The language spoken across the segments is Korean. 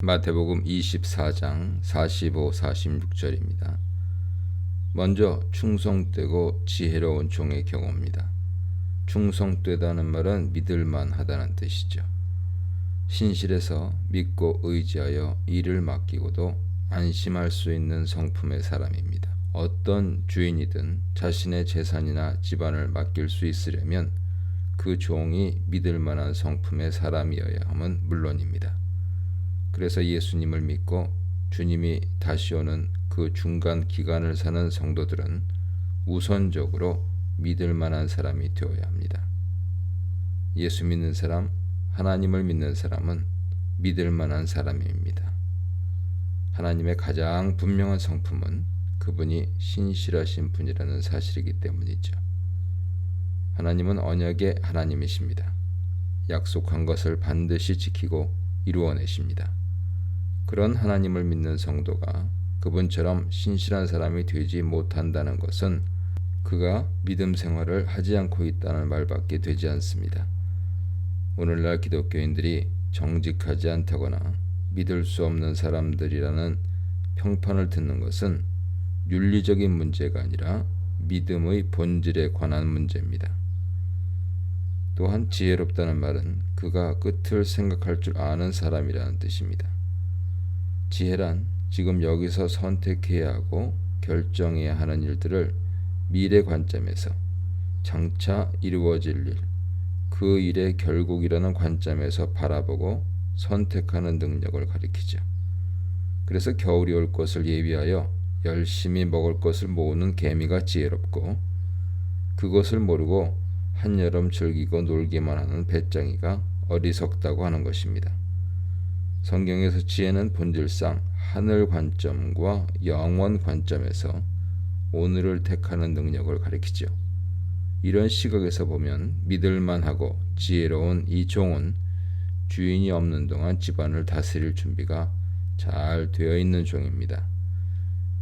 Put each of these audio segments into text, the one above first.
마태복음 24장 45, 46절입니다. 먼저 충성되고 지혜로운 종의 경우입니다. 충성되다는 말은 믿을만하다는 뜻이죠. 신실해서 믿고 의지하여 일을 맡기고도 안심할 수 있는 성품의 사람입니다. 어떤 주인이든 자신의 재산이나 집안을 맡길 수 있으려면 그 종이 믿을 만한 성품의 사람이어야 함은 물론입니다. 그래서 예수님을 믿고 주님이 다시 오는 그 중간 기간을 사는 성도들은 우선적으로 믿을 만한 사람이 되어야 합니다. 예수 믿는 사람, 하나님을 믿는 사람은 믿을 만한 사람입니다. 하나님의 가장 분명한 성품은 그분이 신실하신 분이라는 사실이기 때문이죠. 하나님은 언약의 하나님이십니다. 약속한 것을 반드시 지키고 이루어내십니다. 그런 하나님을 믿는 성도가 그분처럼 신실한 사람이 되지 못한다는 것은 그가 믿음 생활을 하지 않고 있다는 말밖에 되지 않습니다. 오늘날 기독교인들이 정직하지 않다거나 믿을 수 없는 사람들이라는 평판을 듣는 것은 윤리적인 문제가 아니라 믿음의 본질에 관한 문제입니다. 또한 지혜롭다는 말은 그가 끝을 생각할 줄 아는 사람이라는 뜻입니다. 지혜란 지금 여기서 선택해야 하고 결정해야 하는 일들을 미래 관점에서 장차 이루어질 일, 그 일의 결국이라는 관점에서 바라보고 선택하는 능력을 가리키죠. 그래서 겨울이 올 것을 예비하여 열심히 먹을 것을 모으는 개미가 지혜롭고 그것을 모르고 한여름 즐기고 놀기만 하는 배짱이가 어리석다고 하는 것입니다. 성경에서 지혜는 본질상 하늘 관점과 영원 관점에서 오늘을 택하는 능력을 가리키죠. 이런 시각에서 보면 믿을만하고 지혜로운 이 종은 주인이 없는 동안 집안을 다스릴 준비가 잘 되어 있는 종입니다.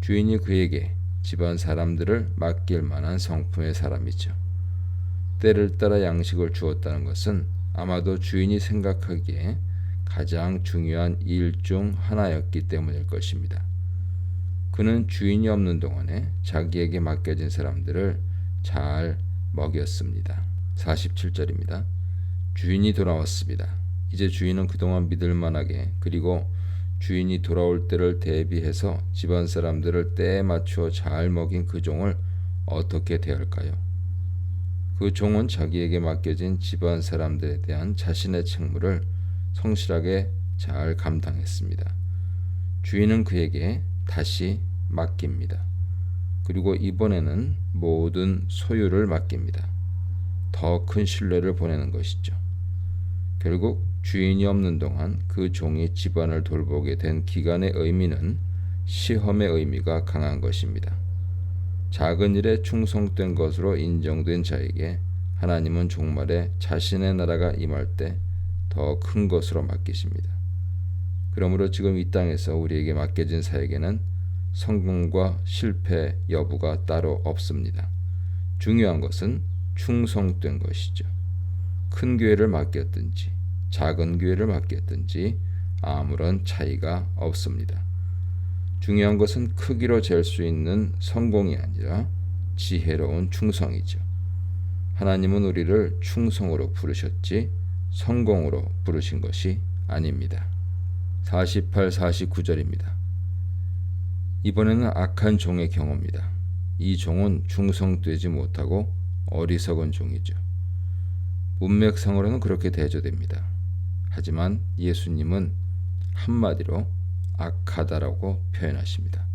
주인이 그에게 집안 사람들을 맡길 만한 성품의 사람이죠. 때를 따라 양식을 주었다는 것은 아마도 주인이 생각하기에 가장 중요한 일 중 하나였기 때문일 것입니다. 그는 주인이 없는 동안에 자기에게 맡겨진 사람들을 잘 먹였습니다. 47절입니다. 주인이 돌아왔습니다. 이제 주인은 그동안 믿을만하게 그리고 주인이 돌아올 때를 대비해서 집안 사람들을 때에 맞추어 잘 먹인 그 종을 어떻게 대할까요? 그 종은 자기에게 맡겨진 집안 사람들에 대한 자신의 책무를 성실하게 잘 감당했습니다. 주인은 그에게 다시 맡깁니다. 그리고 이번에는 모든 소유를 맡깁니다. 더 큰 신뢰를 보내는 것이죠. 결국 주인이 없는 동안 그 종이 집안을 돌보게 된 기간의 의미는 시험의 의미가 강한 것입니다. 작은 일에 충성된 것으로 인정된 자에게 하나님은 종말에 자신의 나라가 임할 때 더 큰 것으로 맡기십니다. 그러므로 지금 이 땅에서 우리에게 맡겨진 사역에는 성공과 실패 여부가 따로 없습니다. 중요한 것은 충성된 것이죠. 큰 교회를 맡겼든지 작은 교회를 맡겼든지 아무런 차이가 없습니다. 중요한 것은 크기로 잴 수 있는 성공이 아니라 지혜로운 충성이죠. 하나님은 우리를 충성으로 부르셨지 성공으로 부르신 것이 아닙니다. 48, 49절입니다. 이번에는 악한 종의 경우입니다. 이 종은 충성되지 못하고 어리석은 종이죠. 문맥상으로는 그렇게 대조됩니다. 하지만 예수님은 한마디로 악하다라고 표현하십니다.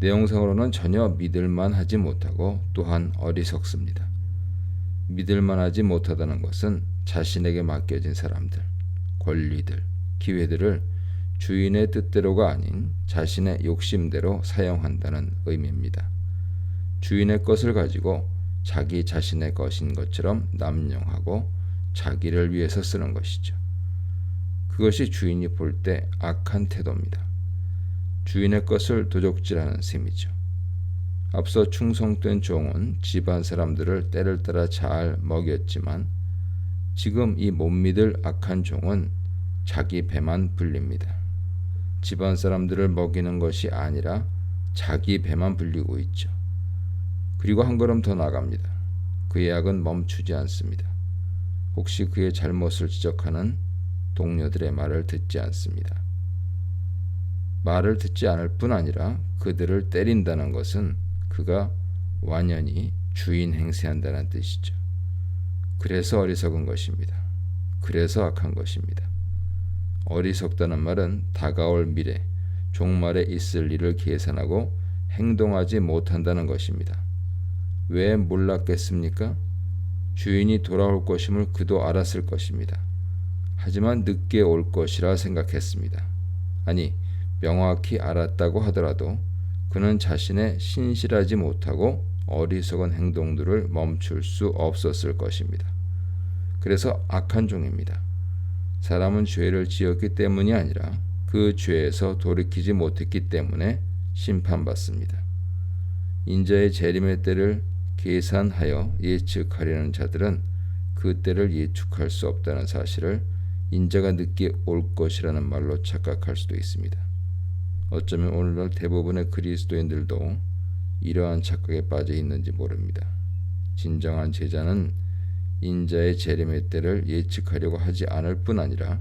내용상으로는 전혀 믿을만하지 못하고 또한 어리석습니다. 믿을만하지 못하다는 것은 자신에게 맡겨진 사람들, 권리들, 기회들을 주인의 뜻대로가 아닌 자신의 욕심대로 사용한다는 의미입니다. 주인의 것을 가지고 자기 자신의 것인 것처럼 남용하고 자기를 위해서 쓰는 것이죠. 그것이 주인이 볼 때 악한 태도입니다. 주인의 것을 도적질하는 셈이죠. 앞서 충성된 종은 집안 사람들을 때를 따라 잘 먹였지만 지금 이 못 믿을 악한 종은 자기 배만 불립니다. 집안 사람들을 먹이는 것이 아니라 자기 배만 불리고 있죠. 그리고 한 걸음 더 나갑니다. 그의 악은 멈추지 않습니다. 혹시 그의 잘못을 지적하는 동료들의 말을 듣지 않습니다. 말을 듣지 않을 뿐 아니라 그들을 때린다는 것은 그가 완연히 주인 행세한다는 뜻이죠. 그래서 어리석은 것입니다. 그래서 악한 것입니다. 어리석다는 말은 다가올 미래, 종말에 있을 일을 계산하고 행동하지 못한다는 것입니다. 왜 몰랐겠습니까? 주인이 돌아올 것임을 그도 알았을 것입니다. 하지만 늦게 올 것이라 생각했습니다. 아니, 명확히 알았다고 하더라도 그는 자신의 신실하지 못하고 어리석은 행동들을 멈출 수 없었을 것입니다. 그래서 악한 종입니다. 사람은 죄를 지었기 때문이 아니라 그 죄에서 돌이키지 못했기 때문에 심판받습니다. 인자의 재림의 때를 계산하여 예측하려는 자들은 그 때를 예측할 수 없다는 사실을 인자가 늦게 올 것이라는 말로 착각할 수도 있습니다. 어쩌면 오늘날 대부분의 그리스도인들도 이러한 착각에 빠져 있는지 모릅니다. 진정한 제자는 인자의 재림의 때를 예측하려고 하지 않을 뿐 아니라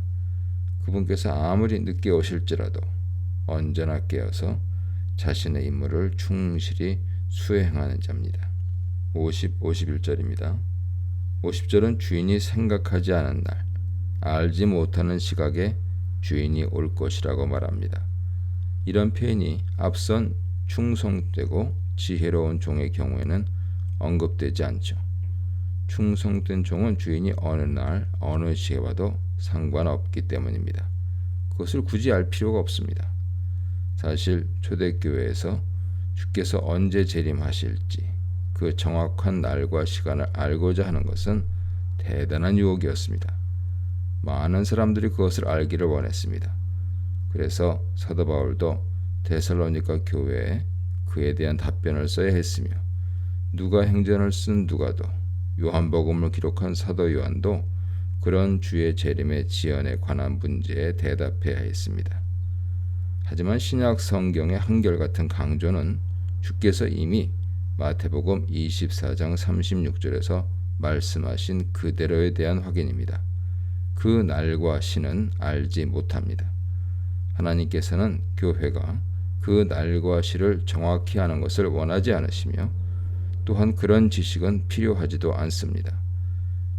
그분께서 아무리 늦게 오실지라도 언제나 깨어서 자신의 임무를 충실히 수행하는 자입니다. 51절입니다. 50절은 주인이 생각하지 않은 날, 알지 못하는 시각에 주인이 올 것이라고 말합니다. 이런 표현이 앞선 충성되고 지혜로운 종의 경우에는 언급되지 않죠. 충성된 종은 주인이 어느 날 어느 시에 와도 상관없기 때문입니다. 그것을 굳이 알 필요가 없습니다. 사실 초대교회에서 주께서 언제 재림하실지 그 정확한 날과 시간을 알고자 하는 것은 대단한 유혹이었습니다. 많은 사람들이 그것을 알기를 원했습니다. 그래서 사도 바울도 데살로니가 교회에 그에 대한 답변을 써야 했으며 누가 행전을 쓴 누가도 요한복음을 기록한 사도 요한도 그런 주의 재림의 지연에 관한 문제에 대답해야 했습니다. 하지만 신약 성경의 한결같은 강조는 주께서 이미 마태복음 24장 36절에서 말씀하신 그대로에 대한 확인입니다. 그 날과 시는 알지 못합니다. 하나님께서는 교회가 그 날과 시를 정확히 아는 것을 원하지 않으시며 또한 그런 지식은 필요하지도 않습니다.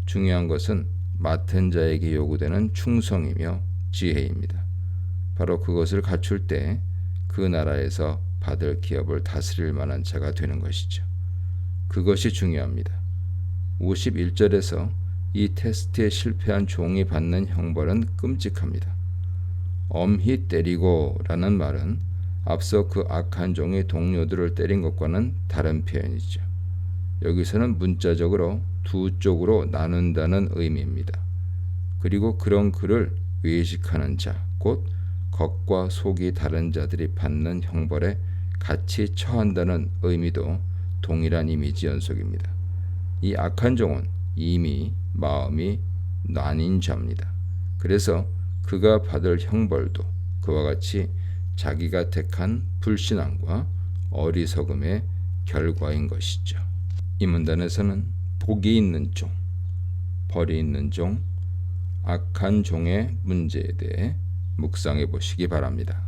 중요한 것은 맡은 자에게 요구되는 충성이며 지혜입니다. 바로 그것을 갖출 때 그 나라에서 받을 기업을 다스릴 만한 자가 되는 것이죠. 그것이 중요합니다. 51절에서 이 테스트에 실패한 종이 받는 형벌은 끔찍합니다. 엄히 때리고 라는 말은 앞서 그 악한 종이 동료들을 때린 것과는 다른 표현이죠. 여기서는 문자적으로 두 쪽으로 나눈다는 의미입니다. 그리고 그런 그를 외식하는 자, 곧 겉과 속이 다른 자들이 받는 형벌에 같이 처한다는 의미도 동일한 이미지 연속입니다. 이 악한 종은 이미 마음이 나뉜 자입니다. 그래서 그가 받을 형벌도 그와 같이 자기가 택한 불신앙과 어리석음의 결과인 것이죠. 이 문단에서는 복이 있는 종, 벌이 있는 종, 악한 종의 문제에 대해 묵상해 보시기 바랍니다.